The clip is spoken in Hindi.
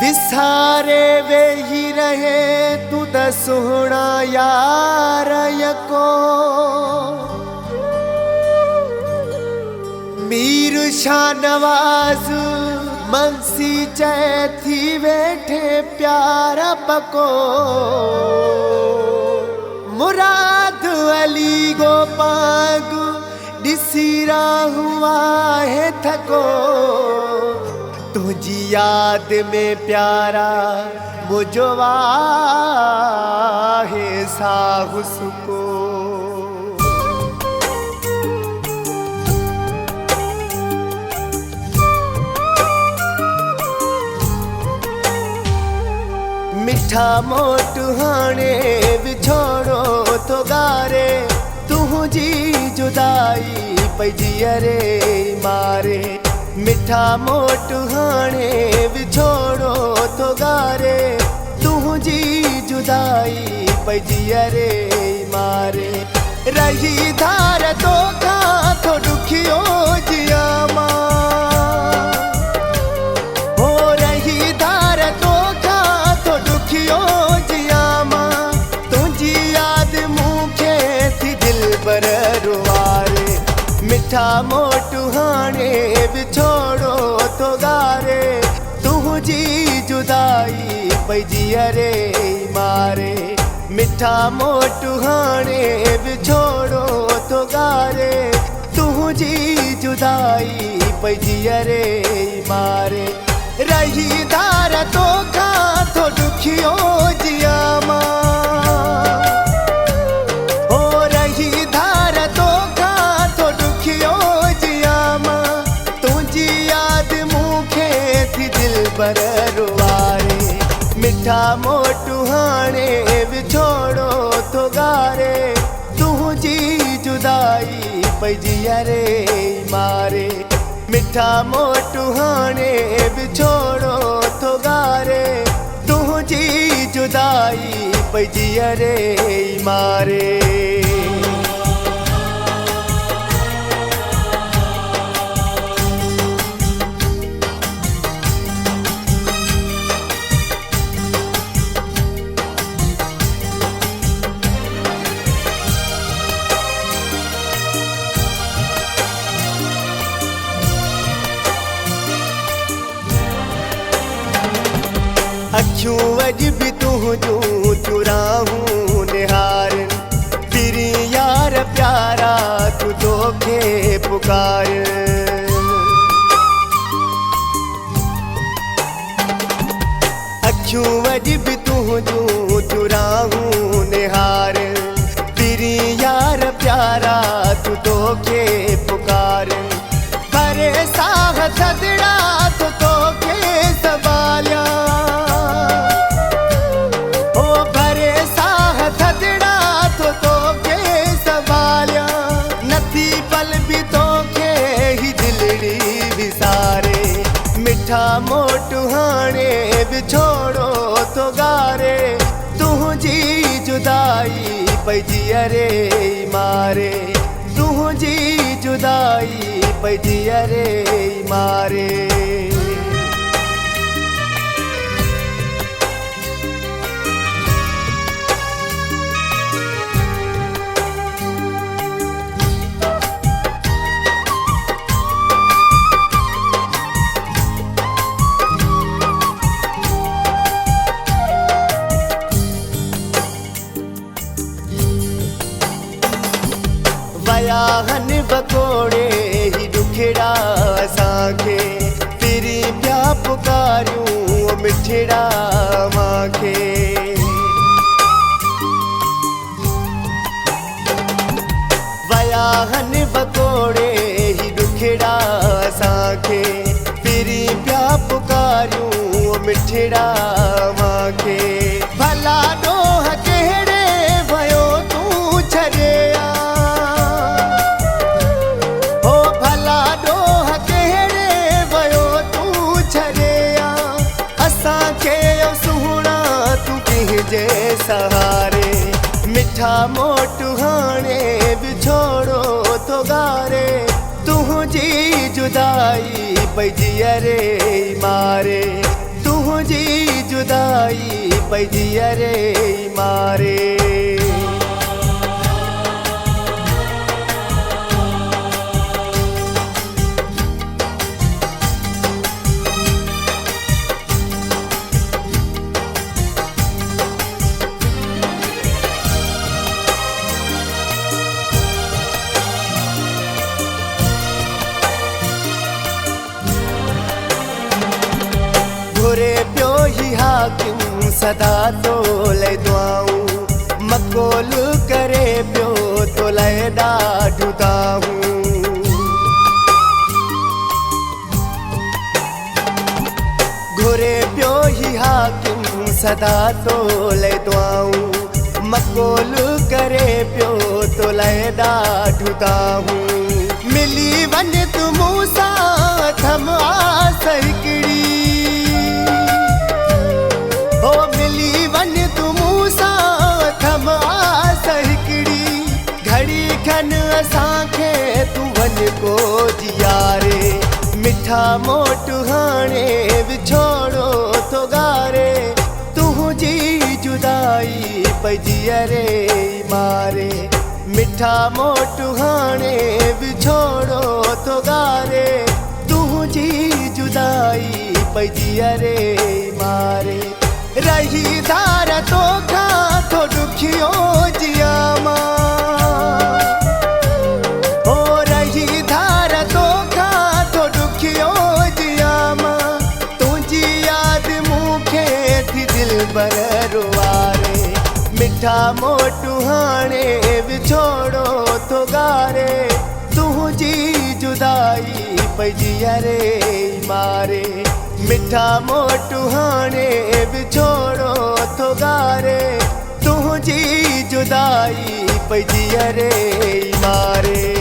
विसारे वेही रहे तू त सोहना यार यको मीर शाहनवाज मंसी चैथी वेठे प्यारा पको मुराद अली गोपाग दिसीरा हुआ है थको तुझी याद में प्यारा मुझवा है साहुस को मिठा मोट हाणे विछोड़ो तो गारे तुझी जुदाई पजी अरे मारे मिठा मोट हाणे विछोड़ो तो गारे तुझी जुदाई पजी अरे मारे रही धार तो का तो दुखियो जिया मां हो रही धार तो का तो दुखियो जिया मां तुझी याद मुखे थी दिल पर रुवारे मिठा मोट हाणे विछोड़ो तो गारे तुझी जुदाई पजी अरे मारे मिठा मोट हाणे विछोड़ो तो गारे तुझी जुदाई पजी अरे मारे रही धार तो का तो दुखियो जिया मां पर रुवारे मिठा मोट हाणे विछोड़ो तो गारे तुझी जुदाई पजी अरे मारे मिठा मोट हाणे विछोड़ो तो गारे तुझी जुदाई पजी अरे मारे अखियों अज भी तुझू चुराहूं निहारन तेरी यार प्यारा तू धोखे पुकार अखियों अज भी तुझू चुराहूं निहारन तेरी यार प्यारा तू धोखे पुकार भरे साह सदड़ा तो धोखे सवालिया मिठा मोट हाणे विछोड़ो तो गारे तुझी जुदाई पजी अरे मारे तुझी जुदाई पजी अरे मारे हन बकोड़े ही दुखड़ा असांखे तेरी प्या पुकारियूं मिठड़ा मांखे वया हन बकोड़े ही दुखड़ा असांखे तेरी प्या पुकारियूं मिठड़ा मांखे भला डोह कहिड़े भयो तूं छॾे सहारे मिठा मोट हाणे विछोड़ो तो गारे तुझी जुदाई पजी अरे मारे तुझी पइजी अरे मारे। घुरे पियो ही हाकिम सदा तो ले दुआऊं, मकोल करे पियो तो ले ॾाढो दाऊं। घुरे पियो ही हाकिम सदा तो ले दुआऊं, मकोल करे पियो तो ले ॾाढो दाऊं। मिली वञ तूं मूंसां थम आस हिकिड़ी, ओ मिली वञ तूं मूंसां थम आस हिकिड़ी। घड़ी खन असांखे तूं वञ को जियारे, मिठा मोट हाणे विछोड़ो थो ॻारे। तुंहिंजी जुदाई पइजी अरे मारे, मिठा मोट हाणे विछोड़ो थो ॻारे। तुंहिंजी जुदाई पइजी अरे मारे। रही धार तोखां थो ॾुखियो जिया मां, ओ रही धार तोखां थो ॾुखियो जिया मां। तुंहिंजी यादि मूंखे थी दिलबर रुआरे, मिठा मोट हाणे विछोड़ो थो ॻारे। तुंहिंजी जुदाई पइजी अरे मारे, मिठा मोट हाणे विछोड़ो थो ॻारे। तुंहिंजी जुदाई पइजी अरे मारे।